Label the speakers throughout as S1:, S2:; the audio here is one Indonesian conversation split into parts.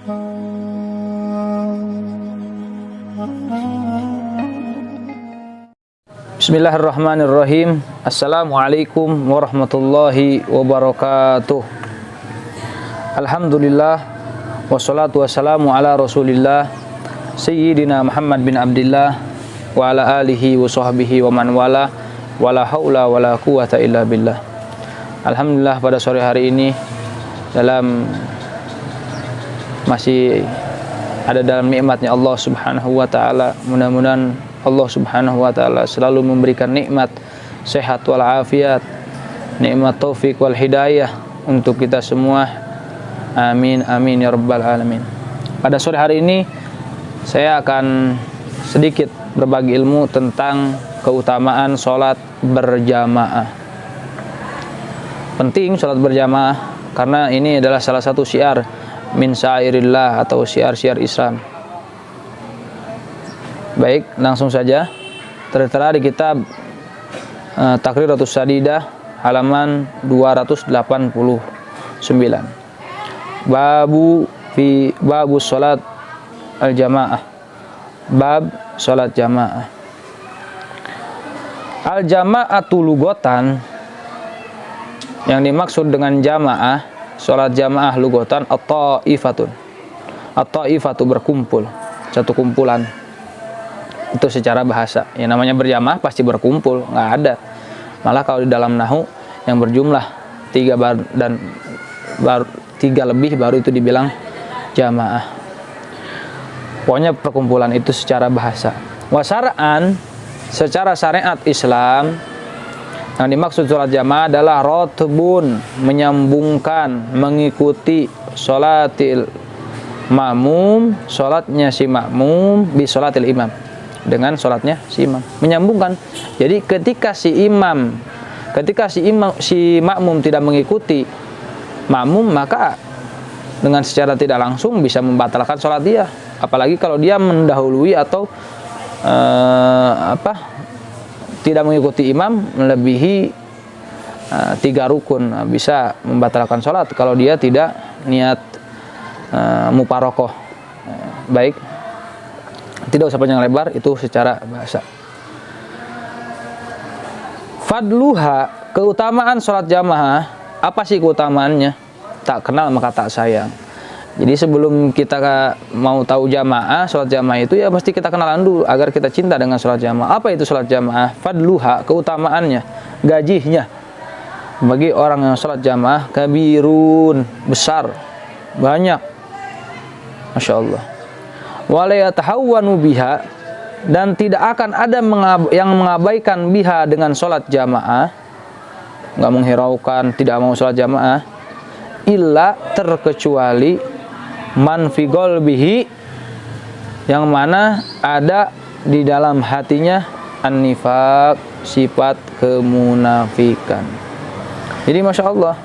S1: Bismillahirrahmanirrahim. Assalamualaikum warahmatullahi wabarakatuh. Alhamdulillah, wassalatu wassalamu ala rasulillah Sayyidina Muhammad bin Abdillah wa ala alihi wa sahbihi wa man wala wala haula wala quwata illa billah. Alhamdulillah, pada sore hari ini masih ada dalam nikmatnya Allah subhanahu wa ta'ala. Mudah-mudahan Allah subhanahu wa ta'ala selalu memberikan nikmat sehat wal afiat, nikmat taufik wal hidayah untuk kita semua. Amin amin ya rabbal alamin. Pada sore hari ini saya akan sedikit berbagi ilmu tentang keutamaan sholat berjamaah. Penting sholat berjamaah karena ini adalah salah satu syiar min syairillah atau syiar-syiar Islam. Baik, langsung saja. Tertera di kitab Taqriratus Sadidah halaman 289. Babu sholat al-jamaah. Bab sholat jamaah. Al-jama'atu lugotan, yang dimaksud dengan jamaah, sholat jamaah lugotan at-ta'ifatun. At-ta'ifatu berkumpul, satu kumpulan. Itu secara bahasa. Yang namanya berjamaah pasti berkumpul, nggak ada. Malah kalau di dalam nahu yang berjumlah 3 dan baru 3 lebih baru itu dibilang jamaah. Pokoknya perkumpulan itu secara bahasa. Wasar'an, secara syariat Islam, yang dimaksud sholat jamaah adalah rotbun, menyambungkan, mengikuti sholatil ma'mum, sholatnya si ma'mum, bi sholatil imam, dengan sholatnya si imam, menyambungkan. Jadi ketika si makmum tidak mengikuti makmum, maka dengan secara tidak langsung bisa membatalkan sholat dia. Apalagi kalau dia mendahului atau tidak mengikuti imam melebihi 3 rukun, bisa membatalkan sholat kalau dia tidak niat muparokoh. Baik, tidak usah panjang lebar, itu secara bahasa. Fadluha, keutamaan sholat jamaah. Apa sih keutamaannya? Tak kenal maka tak sayang. Jadi sebelum kita mau tahu jamaah, sholat jamaah itu ya mesti kita kenalan dulu agar kita cinta dengan sholat jamaah. Apa itu sholat jamaah? Fadluha, keutamaannya, gajinya. Bagi orang yang sholat jamaah, kabirun, besar, banyak. Masya Allah. Walayatahawwanu biha, dan tidak akan ada yang mengabaikan biha dengan sholat jamaah, nggak menghiraukan, tidak mau sholat jamaah, illa terkecuali man fi qalbihi, yang mana ada di dalam hatinya an-nifaq, sifat kemunafikan. Jadi Masya Allah,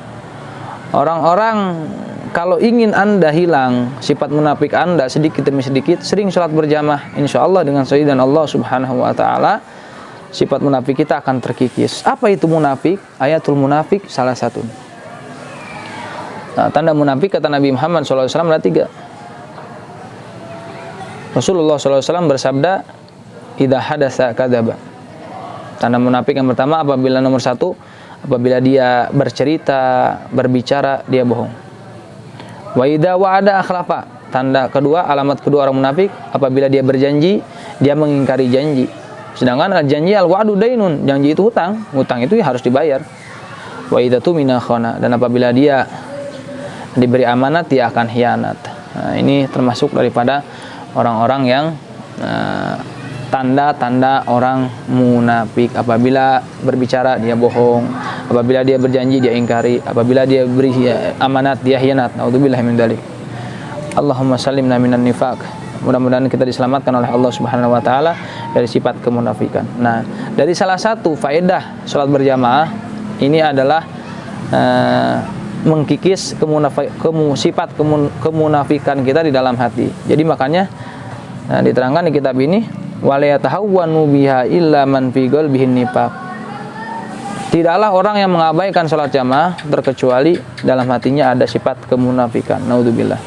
S1: orang-orang kalau ingin Anda hilang sifat munafik Anda sedikit demi sedikit, sering sholat berjamaah, insya Allah dengan sayyidina Allah subhanahu wa ta'ala, sifat munafik kita akan terkikis. Apa itu munafik? Ayatul munafik salah satu. Nah, tanda munafik kata Nabi Muhammad SAW ada 3. Rasulullah SAW bersabda, idza hadatsa kadzaba. Tanda munafik yang pertama, apabila nomor 1, apabila dia bercerita, berbicara, dia bohong. Wa idza wa'ada akhlafa. Tanda kedua, alamat kedua orang munafik, apabila dia berjanji, dia mengingkari janji. Sedangkan janji al-wa'du dainun, janji itu hutang, hutang itu harus dibayar. Wa idza tumina khana, dan apabila dia diberi amanat dia akan khianat. Nah, ini termasuk daripada orang-orang yang tanda-tanda orang munafik. Apabila berbicara dia bohong, apabila dia berjanji dia ingkari, apabila dia beri amanat dia khianat. Naudzubillahi min dzalik. Allahumma sallimna minan nifaq. Mudah-mudahan kita diselamatkan oleh Allah Subhanahu wa taala dari sifat kemunafikan. Nah, dari salah satu faedah salat berjamaah ini adalah mengkikis sifat kemunafikan kita di dalam hati. Jadi makanya diterangkan di kitab ini, wala yatahawwanu biha illa man fi qalbihi nifaq. Tidaklah orang yang mengabaikan salat jamaah terkecuali dalam hatinya ada sifat kemunafikan. Naudzubillah.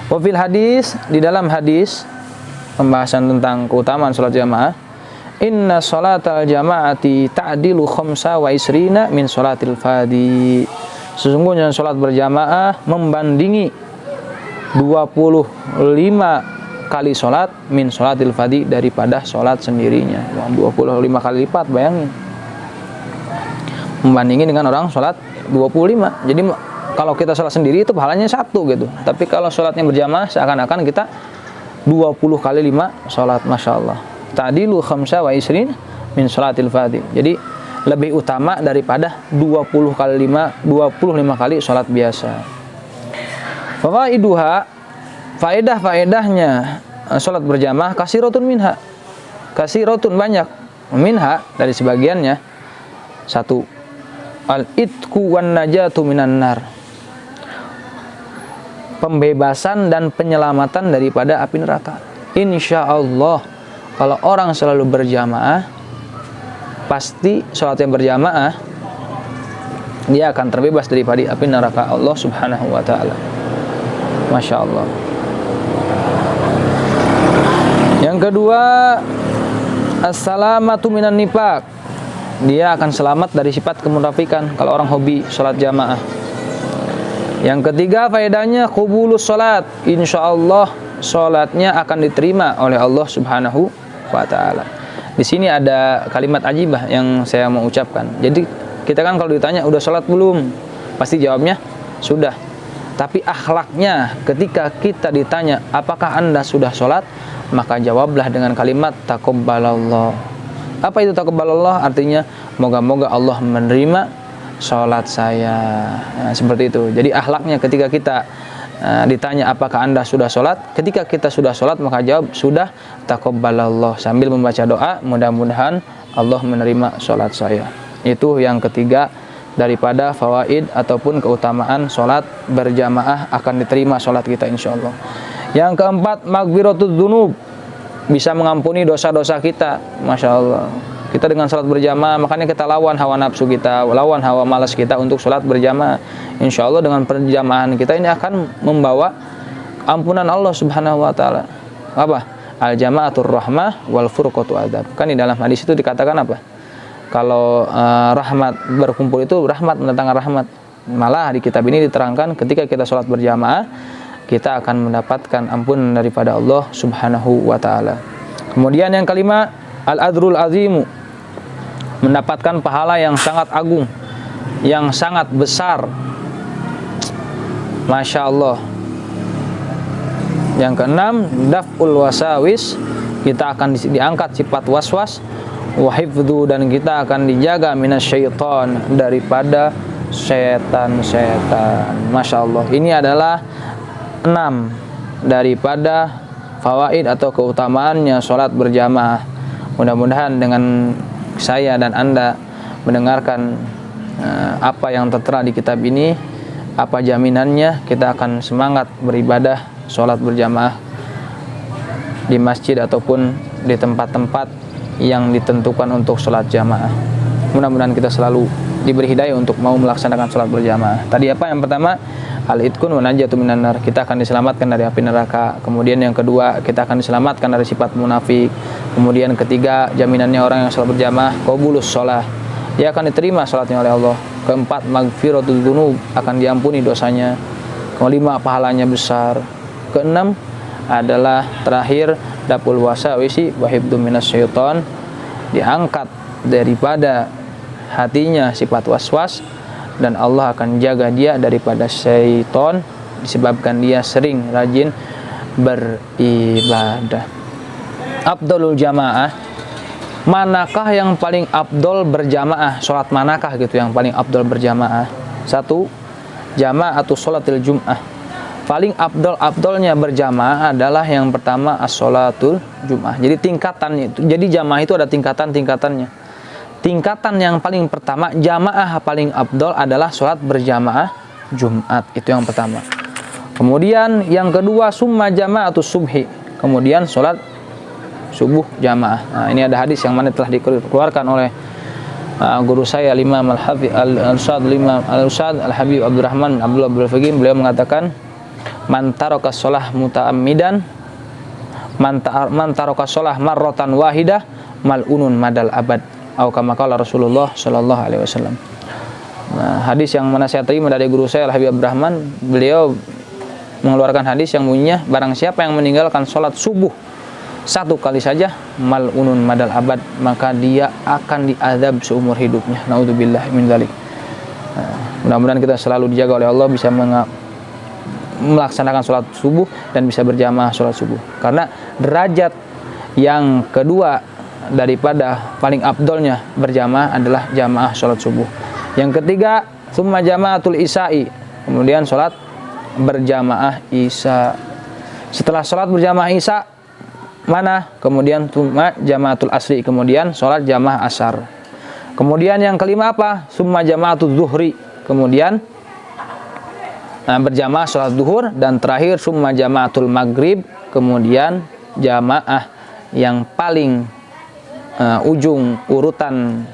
S1: Wafil hadis, di dalam hadis pembahasan tentang keutamaan sholat jamaah, inna sholatal jama'ati ta'dilu khamsa wa isrina min sholatil fadi. Sesungguhnya sholat berjamaah membandingi 25 kali sholat min sholatil fadi, daripada sholat sendirinya. 25 kali lipat, bayangin. Membandingin dengan orang sholat 25. Jadi kalau kita sholat sendiri itu pahalanya 1 gitu. Tapi kalau sholatnya berjamaah seakan-akan kita 20 kali 5 sholat, Masya Allah. Ta'dilu khamsa wa isrin min sholatil fadhi. Jadi lebih utama daripada 25 kali sholat biasa. Fawaiduha, faedah-faedahnya sholat berjamaah kasiratun minha. Kasiratun, banyak. Minha, dari sebagiannya. 1. Al-itku wan najatu minan nar. Pembebasan dan penyelamatan daripada api neraka. Insya Allah, kalau orang selalu berjamaah, pasti sholat yang berjamaah, dia akan terbebas daripada api neraka Allah Subhanahu wa Ta'ala. Masya Allah. Yang kedua, as-salamatu minan nifaq. Dia akan selamat dari sifat kemunafikan kalau orang hobi sholat jamaah. Yang ketiga, faedahnya qubulus sholat. Insya Allah sholatnya akan diterima oleh Allah Subhanahu wa Ta'ala. Di sini ada kalimat ajibah yang saya mau ucapkan. Jadi kita kan kalau ditanya udah sholat belum, pasti jawabnya sudah. Tapi akhlaknya ketika kita ditanya apakah anda sudah sholat, maka jawablah dengan kalimat taqabbalallah. Apa itu taqabbalallah? Artinya moga-moga Allah menerima sholat saya. Nah, seperti itu. Jadi akhlaknya ketika kita ditanya apakah anda sudah sholat, ketika kita sudah sholat maka jawab sudah, taqabbalallah, sambil membaca doa mudah-mudahan Allah menerima sholat saya. Itu yang ketiga daripada fawaid ataupun keutamaan sholat berjamaah, akan diterima sholat kita insya Allah. Yang keempat, maghfiratud dzunub, bisa mengampuni dosa-dosa kita. Masya Allah, kita dengan sholat berjamaah, makanya kita lawan hawa nafsu kita, lawan hawa malas kita untuk sholat berjamaah. Insya Allah dengan perjamahan kita ini akan membawa ampunan Allah Subhanahu wa Ta'ala. Apa? Al-jama'atur rahmah wal furqatu adab. Kan di dalam hadis itu dikatakan apa? Kalau rahmat berkumpul itu rahmat, mendatangkan rahmat. Malah di kitab ini diterangkan ketika kita sholat berjamaah, kita akan mendapatkan ampunan daripada Allah Subhanahu wa Ta'ala. Kemudian yang kelima, al-adrul azimu, mendapatkan pahala yang sangat agung, yang sangat besar. Masya Allah. Yang keenam, daf'ul wasawis, kita akan diangkat sifat waswas, wa hifdzu, dan kita akan dijaga minasyaiton, daripada setan-setan. Masya Allah. Ini adalah 6 daripada fawaid atau keutamaannya sholat berjamaah. Mudah-mudahan dengan saya dan anda mendengarkan apa yang tertera di kitab ini, apa jaminannya kita akan semangat beribadah sholat berjamaah di masjid ataupun di tempat-tempat yang ditentukan untuk sholat jamaah. Mudah-mudahan kita selalu diberi hidayah untuk mau melaksanakan sholat berjamaah. Tadi apa? Yang pertama, al-itqun wa najatu minan nar, kita akan diselamatkan dari api neraka. Kemudian yang kedua, kita akan diselamatkan dari sifat munafik. Kemudian ketiga, jaminannya orang yang sholat berjamaah qabulus sholah, dia akan diterima sholatnya oleh Allah. Keempat, maghfiratul dzunub, akan diampuni dosanya. Kelima, pahalanya besar. Keenam adalah terakhir, daf'ul wasawisi wa hifdzu minasyaiton, diangkat daripada hatinya sifat waswas, dan Allah akan jaga dia daripada syaitan disebabkan dia sering rajin beribadah. Afdalul jamaah, manakah yang paling afdol berjamaah? Sholat manakah gitu yang paling afdol berjamaah? 1. Jama'atu sholatil jum'ah. Paling afdolnya berjamaah adalah yang pertama as-sholatul jum'ah. Jadi tingkatannya itu, jadi jamaah itu ada tingkatannya. Tingkatan yang paling pertama, jamaah paling afdol adalah sholat berjamaah Jumat. Itu yang pertama. Kemudian yang kedua, summa jama'atus subhi, kemudian sholat subuh jamaah. Nah, ini ada hadis yang mana telah dikeluarkan oleh guru saya Imam Al-Hafidz Al-Ustadz Al-Habib Abdurrahman Abdullah Abdul Faqih. Beliau mengatakan man taraka shalah muta'ammidan man taraka shalah marratan wahidah mal'unun madal abad, atau kama qala Rasulullah sallallahu alaihi wasallam. Nah, hadis yang mana saya terima dari guru saya Al Habib Abdurrahman, beliau mengeluarkan hadis yang bunyinya, barang siapa yang meninggalkan sholat subuh satu kali saja, mal'unun madal abad, maka dia akan diazab seumur hidupnya. Naudzubillah min dzalik. Mudah-mudahan kita selalu dijaga oleh Allah, bisa melaksanakan sholat subuh dan bisa berjamaah sholat subuh. Karena derajat yang kedua daripada paling afdolnya berjamaah adalah jamaah sholat subuh. Yang ketiga, summa jamaatul isya'i, kemudian sholat berjamaah isya. Setelah sholat berjamaah isya, mana? Kemudian summa jamaatul asri, kemudian sholat jamaah asar. Kemudian yang kelima apa? Summa jamaatul zuhri, kemudian berjamaah sholat zuhur. Dan terakhir summa jamaatul maghrib, kemudian jamaah yang paling ujung urutan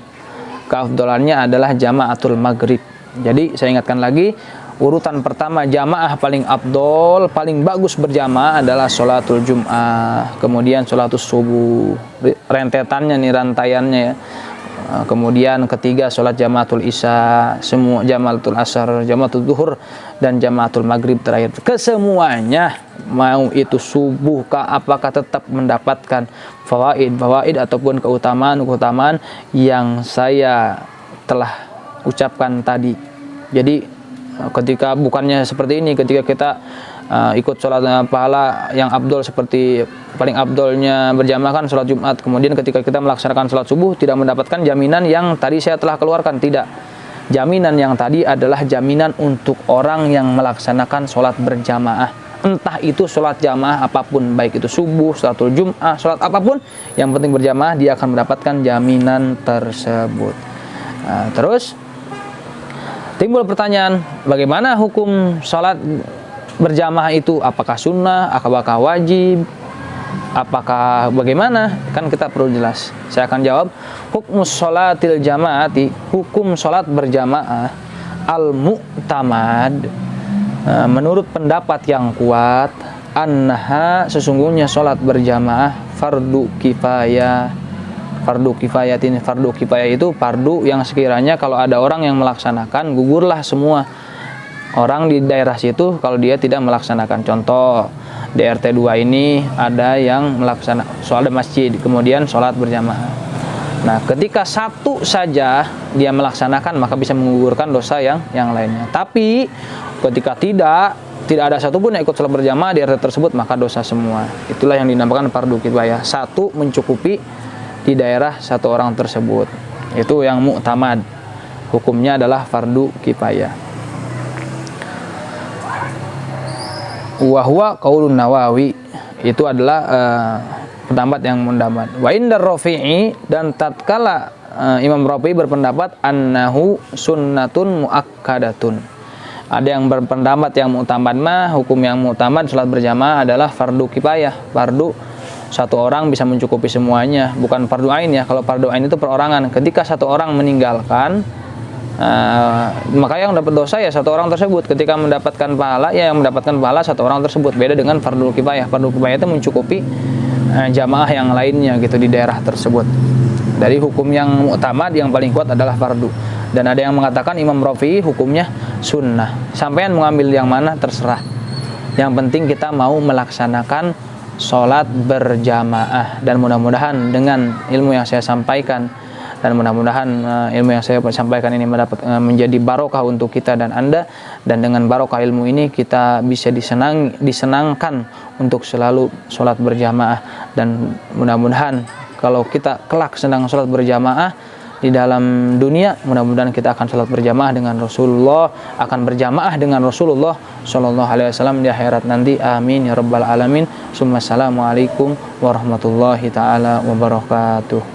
S1: keafdolannya adalah jamaatul maghrib. Jadi saya ingatkan lagi, urutan pertama jamaah paling afdol, paling bagus berjamaah adalah sholatul jum'ah, kemudian sholatul subuh, rentetannya nih, rantaiannya ya. Kemudian ketiga sholat jamaatul isya, semua jamaatul asar, jamaatul zuhur, dan jamaatul maghrib terakhir. Kesemuanya, mau itu subuh kah, apakah tetap mendapatkan fawaid ataupun keutamaan yang saya telah ucapkan tadi. Jadi ketika bukannya seperti ini, ketika kita ikut sholat pahala yang abdol, seperti paling abdolnya berjamaah kan sholat Jumat, kemudian ketika kita melaksanakan sholat subuh tidak mendapatkan jaminan yang tadi saya telah keluarkan. Tidak, jaminan yang tadi adalah jaminan untuk orang yang melaksanakan sholat berjamaah, entah itu sholat jamaah apapun, baik itu subuh, sholatul Jum'ah, sholat apapun, yang penting berjamaah, dia akan mendapatkan jaminan tersebut. Terus timbul pertanyaan, bagaimana hukum sholat berjamaah itu? Apakah sunnah, apakah wajib, apakah bagaimana? Kan kita perlu jelas. Saya akan jawab, hukum sholatil jamaati, hukum sholat berjamaah, al-mu'tamad, menurut pendapat yang kuat, annaha, sesungguhnya sholat berjamaah fardu kifayah. Fardu kifayatin, fardu kifayah itu fardu yang sekiranya kalau ada orang yang melaksanakan, gugurlah semua orang di daerah situ kalau dia tidak melaksanakan. Contoh, di RT 2 ini ada yang melaksanakan sholat masjid, kemudian sholat berjamaah. Nah, ketika satu saja dia melaksanakan, maka bisa menggugurkan dosa yang lainnya. Tapi ketika tidak ada satupun yang ikut sholat berjamaah di RT tersebut, maka dosa semua. Itulah yang dinamakan fardu kifayah. Satu mencukupi di daerah satu orang tersebut. Itu yang mu'tamad. Hukumnya adalah fardu kifayah. Wa huwa qaulun Nawawi, itu adalah pendapat yang mendapat. Wa indar Rafi'i, dan tatkala Imam Rafi'i berpendapat annahu sunnatun muakkadatun. Ada yang berpendapat yang mu'tamad mah, hukum yang mu'tamad salat berjamaah adalah fardu kifayah, fardu satu orang bisa mencukupi semuanya, bukan fardu ain ya. Kalau fardu ain itu perorangan. Ketika satu orang meninggalkan, maka yang dapat dosa ya satu orang tersebut. Ketika mendapatkan pahala, ya yang mendapatkan pahala satu orang tersebut. Beda dengan fardu kifayah. Fardu kifayah itu mencukupi jamaah yang lainnya gitu di daerah tersebut. Dari hukum yang mu'tamad yang paling kuat adalah fardu. Dan ada yang mengatakan Imam Rafi'i hukumnya sunnah. Sampean mengambil yang mana terserah. Yang penting kita mau melaksanakan sholat berjamaah. Dan mudah-mudahan dengan ilmu yang saya sampaikan, dan mudah-mudahan ilmu yang saya sampaikan ini menjadi barokah untuk kita dan Anda, dan dengan barokah ilmu ini kita bisa disenangkan untuk selalu sholat berjamaah. Dan mudah-mudahan kalau kita kelak sedang sholat berjamaah di dalam dunia, mudah-mudahan kita akan sholat berjamaah dengan Rasulullah, akan berjamaah dengan Rasulullah Shallallahu Alaihi Wasallam di akhirat nanti. Amin ya rabbal alamin. Assalamualaikum warahmatullahi taala wabarakatuh.